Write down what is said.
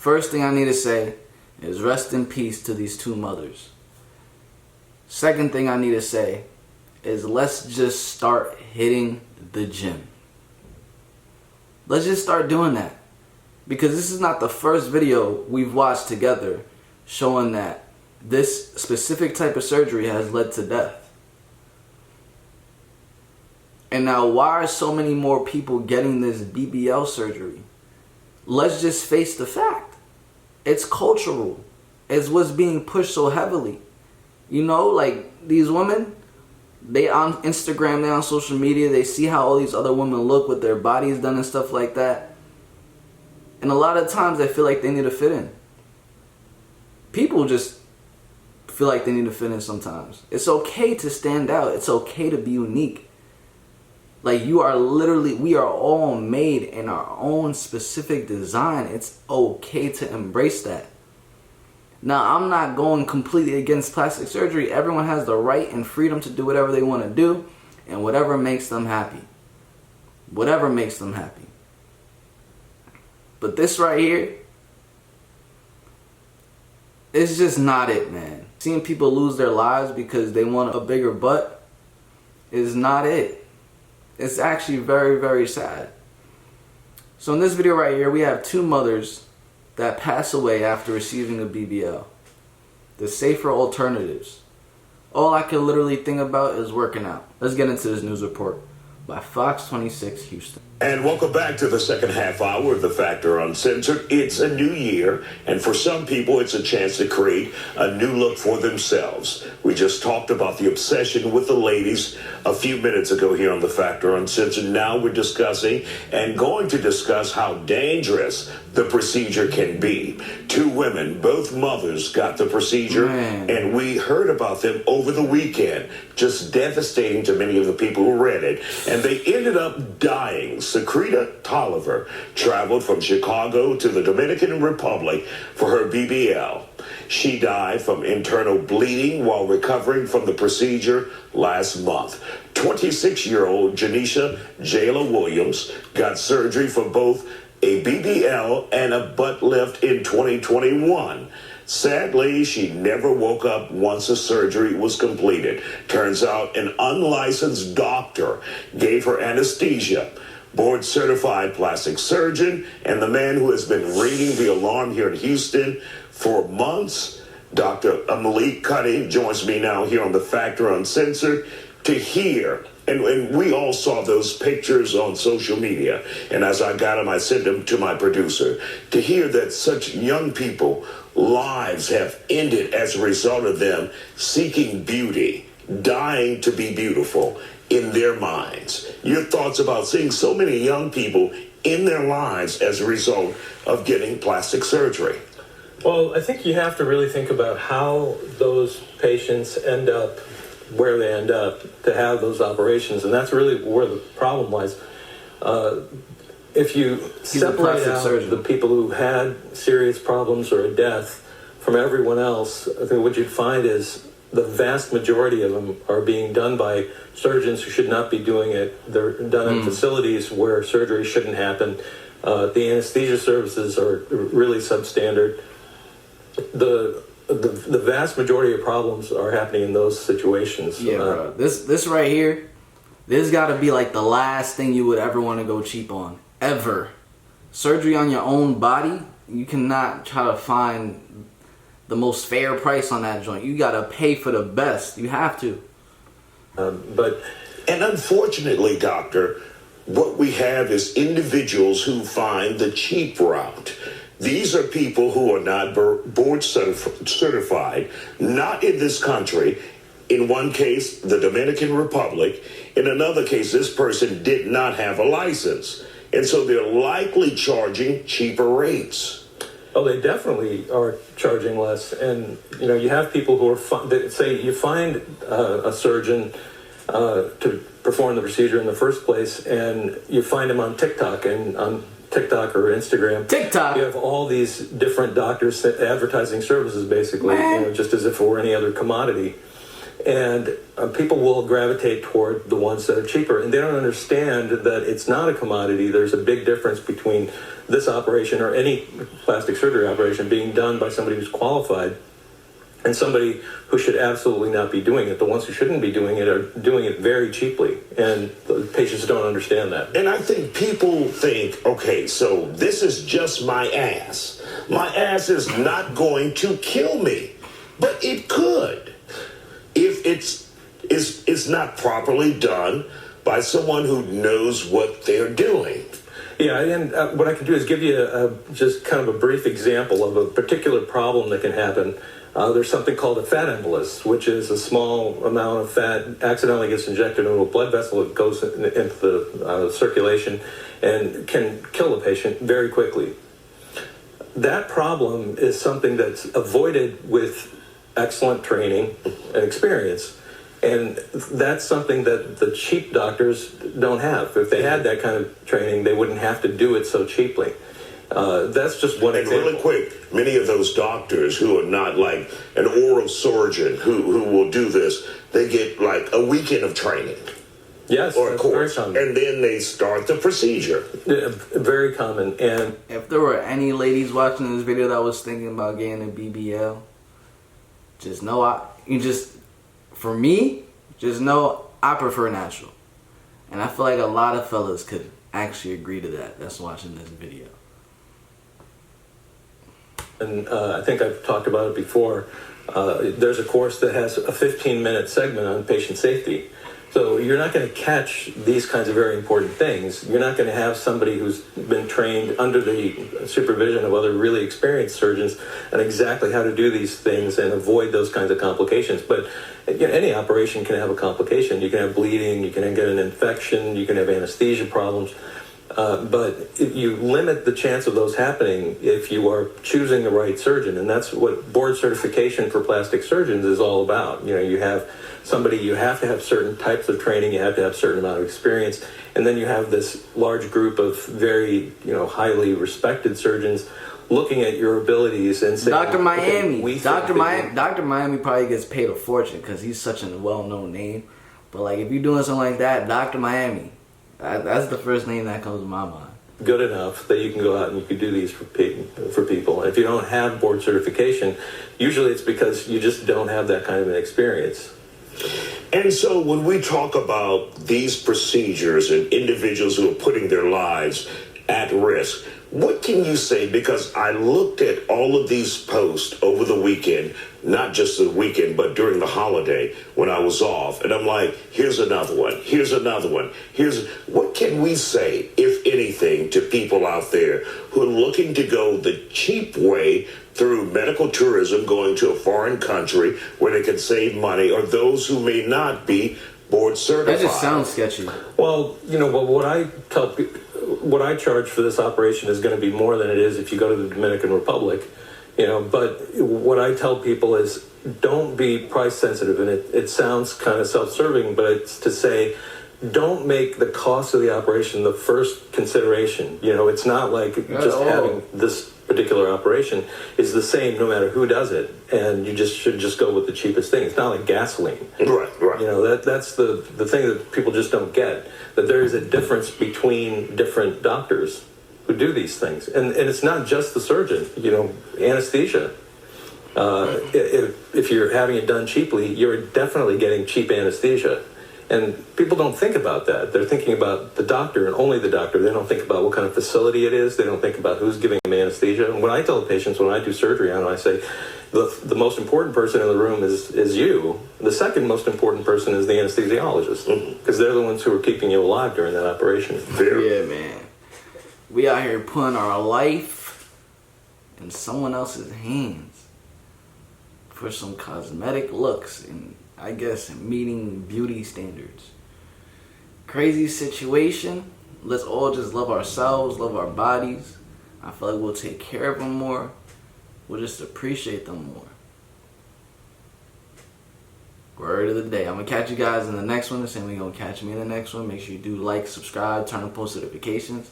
First thing I need to say is rest in peace to these two mothers. Second thing I need to say is let's just start hitting the gym. Let's just start doing that. Because this is not the first video we've watched together showing that this specific type of surgery has led to death. And now why are so many more people getting this BBL surgery? Let's just face the fact. It's cultural. It's what's being pushed so heavily. You know, like these women, they on Instagram, they on social media, they see how all these other women look with their bodies done and stuff like that. And a lot of times they feel like they need to fit in. People just feel like they need to fit in sometimes. It's okay to stand out. It's okay to be unique. Like we are all made in our own specific design. It's okay to embrace that. Now, I'm not going completely against plastic surgery. Everyone has the right and freedom to do whatever they want to do and whatever makes them happy. Whatever makes them happy. But this right here, it's just not it, man. Seeing people lose their lives because they want a bigger butt is not it. It's actually very, very sad. So in this video right here, we have two mothers that pass away after receiving a BBL. The safer alternatives. All I can literally think about is working out. Let's get into this news report by Fox 26 Houston. And welcome back to the second half hour of The Factor Uncensored. It's a new year, and for some people, it's a chance to create a new look for themselves. We just talked about the obsession with the ladies a few minutes ago here on The Factor Uncensored. Now we're discussing and going to discuss how dangerous the procedure can be. Two women, both mothers, got the procedure, and we heard about them over the weekend. Just devastating to many of the people who read it, and they ended up dying. Secreta Tolliver traveled from Chicago to the Dominican Republic for her BBL. She died from internal bleeding while recovering from the procedure last month. 26-year-old Janisha Jayla Williams got surgery for both a BBL and a butt lift in 2021. Sadly, she never woke up once the surgery was completed. Turns out an unlicensed doctor gave her anesthesia. Board-certified plastic surgeon and the man who has been ringing the alarm here in Houston for months, Dr. Malik Cuddy, joins me now here on The Factor Uncensored to hear, and we all saw those pictures on social media, and as I got them, I sent them to my producer, to hear that such young people, lives have ended as a result of them seeking beauty, dying to be beautiful in their minds. Your thoughts about seeing so many young people in their lives as a result of getting plastic surgery? Well, I think you have to really think about how those patients end up where they end up to have those operations, and that's really where the problem lies. If you separate out the people who had serious problems or a death from everyone else, I think what you'd find is the vast majority of them are being done by surgeons who should not be doing it. They're done in facilities where surgery shouldn't happen. The anesthesia services are really substandard. The vast majority of problems are happening in those situations. Yeah, bro. This right here, this got to be like the last thing you would ever want to go cheap on. Ever. Surgery on your own body, you cannot try to find the most fair price on that joint. You got to pay for the best. You have to. And unfortunately, doctor, what we have is individuals who find the cheap route. These are people who are not board certified, not in this country. In one case, the Dominican Republic. In another case, this person did not have a license. And so they're likely charging cheaper rates. Oh, they definitely are charging less. And, you know, you have people who are, say you find a surgeon to perform the procedure in the first place, and you find him on TikTok or Instagram. TikTok. You have all these different doctors advertising services, basically, you know, just as if it were any other commodity. And people will gravitate toward the ones that are cheaper, and they don't understand that it's not a commodity. There's a big difference between this operation or any plastic surgery operation being done by somebody who's qualified and somebody who should absolutely not be doing it. The ones who shouldn't be doing it are doing it very cheaply, and the patients don't understand that. And I think people think, okay, so this is just my ass. My ass is not going to kill me, but it could if it's not properly done by someone who knows what they're doing. Yeah, and what I can do is give you just kind of a brief example of a particular problem that can happen. There's something called a fat embolus, which is a small amount of fat accidentally gets injected into a blood vessel. It goes into the circulation and can kill a patient very quickly. That problem is something that's avoided with excellent training and experience. And that's something that the cheap doctors don't have. If they had that kind of training, they wouldn't have to do it so cheaply. That's just one example. And really quick, many of those doctors who are not like an oral surgeon who will do this, they get like a weekend of training. Yes, or a course, very common. and then they start the procedure. Yeah, very common. And if there were any ladies watching this video that was thinking about getting a BBL, just know for me, just know I prefer natural. And I feel like a lot of fellas could actually agree to that. That's watching this video. And I think I've talked about it before. There's a course that has a 15-minute segment on patient safety. So you're not going to catch these kinds of very important things. You're not going to have somebody who's been trained under the supervision of other really experienced surgeons on exactly how to do these things and avoid those kinds of complications. But any operation can have a complication. You can have bleeding, you can get an infection, you can have anesthesia problems. But you limit the chance of those happening if you are choosing the right surgeon, and that's what board certification for plastic surgeons is all about. You have somebody, you have to have certain types of training, you have to have a certain amount of experience, and then you have this large group of very, highly respected surgeons looking at your abilities and saying, Dr. Miami. Okay, Dr. Miami probably gets paid a fortune because he's such a well-known name. But like if you're doing something like that, Dr. Miami. That's the first name that comes to my mind. Good enough that you can go out and you can do these for people. And if you don't have board certification, usually it's because you just don't have that kind of an experience. And so when we talk about these procedures and individuals who are putting their lives at risk, what can you say? Because I looked at all of these posts over the weekend, not just the weekend, but during the holiday when I was off. And I'm like, here's another one. Here's another one. What can we say, if anything, to people out there who are looking to go the cheap way through medical tourism, going to a foreign country where they can save money, or those who may not be board certified? That just sounds sketchy. Well, what I charge for this operation is going to be more than it is if you go to the Dominican Republic, but what I tell people is don't be price sensitive. And it sounds kind of self-serving, but it's to say, don't make the cost of the operation the first consideration. It's not like just having this particular operation is the same no matter who does it, and you should just go with the cheapest thing. It's not like gasoline. Right. That's the thing that people just don't get, that there is a difference between different doctors who do these things, and it's not just the surgeon. Anesthesia. If you're having it done cheaply, you're definitely getting cheap anesthesia. And people don't think about that. They're thinking about the doctor and only the doctor. They don't think about what kind of facility it is. They don't think about who's giving them anesthesia. And when I tell the patients, when I do surgery on them, I say, the most important person in the room is you. The second most important person is the anesthesiologist, because they're the ones who are keeping you alive during that operation. Yeah, man. We out here putting our life in someone else's hands for some cosmetic looks and I guess meeting beauty standards. Crazy situation. Let's all just love ourselves, love our bodies. I feel like we'll take care of them more. We'll just appreciate them more. Word of the day. I'm going to catch you guys in the next one. The same way you're going to catch me in the next one. Make sure you do like, subscribe, turn on post notifications.